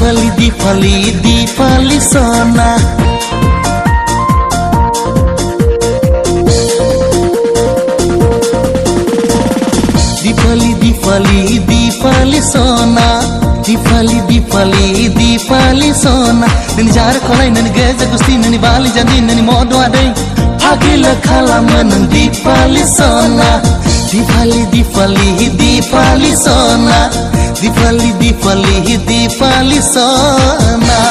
दीपाली दीपाली दीपाली सोना दीपाली दीपाली दीपाली सोना दीपाली दीपाली दीपाली सोना ननी जार खोलाई ननी गेज गुस्ती ननी बाली जंदी ननी मोदवा दे भागिल खालामो नों दीपाली सोना दीपाली दीपाली दीपाली सोना दीपाली दीपाली दीपाली सोना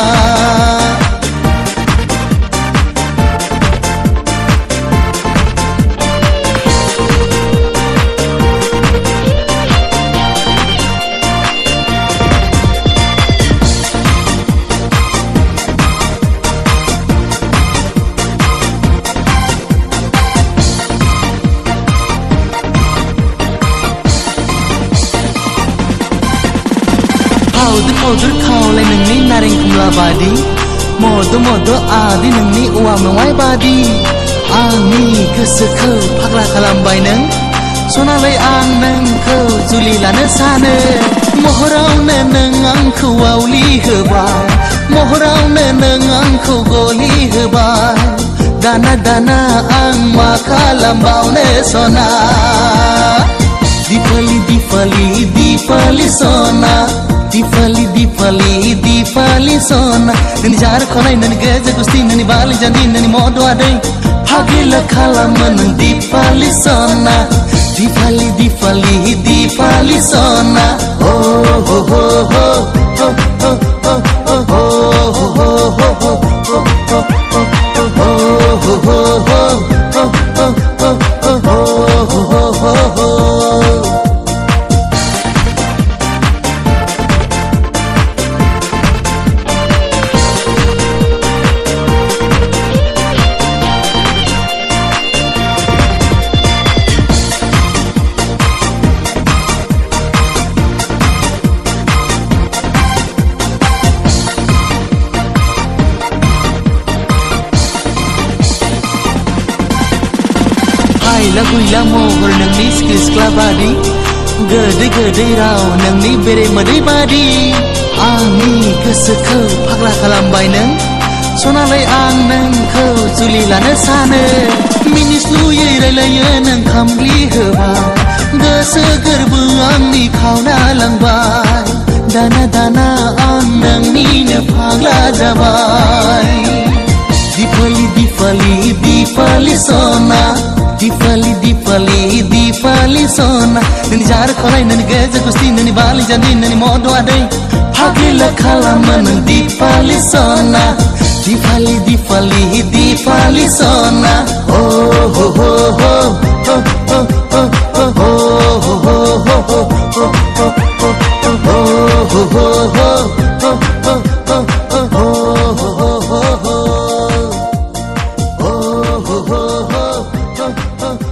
Modur kau lai nengni naring kumla badi modo adi nengni uwa mewai badi ani kesekau pakla kalambai neng sona lai ang neng kau juli lana sana mohorau neng angku wauli hebai mohorau neng angku goli hebai dana dana ang makalambau ne sona dipali dipali dipali sona Deepali Deepali Deepali सोना ननी जार खोलाई ननी गेज गुस्ती ननी बाली जंदी ननी मोदवा they भागिल खालामो नों दीपाली सोना दीपाली दीपाली दीपाली सोना ओ हो हो हो हो हो हो हो हो हो हो Laguila mohor nengni skis klabadi gede gede rau nengni bere madai badi ani kesekau pakla kalambai neng sona lai ang neng kau juli lana sana minis luye railaya neng kamli heba gese gerbu angni kauna langbai dana dana ang nengni ne pakla jabai dipali dipali dipali sona Deepali Deepali Deepali सोना ननी जार खोलाई ननी गेज गुस्ती ननी बाली जंदी ननी मोदवा they भागिल खालामो नों दीपाली सोना दीपाली दीपाली दीपाली सोना ओ हो हो हो हो हो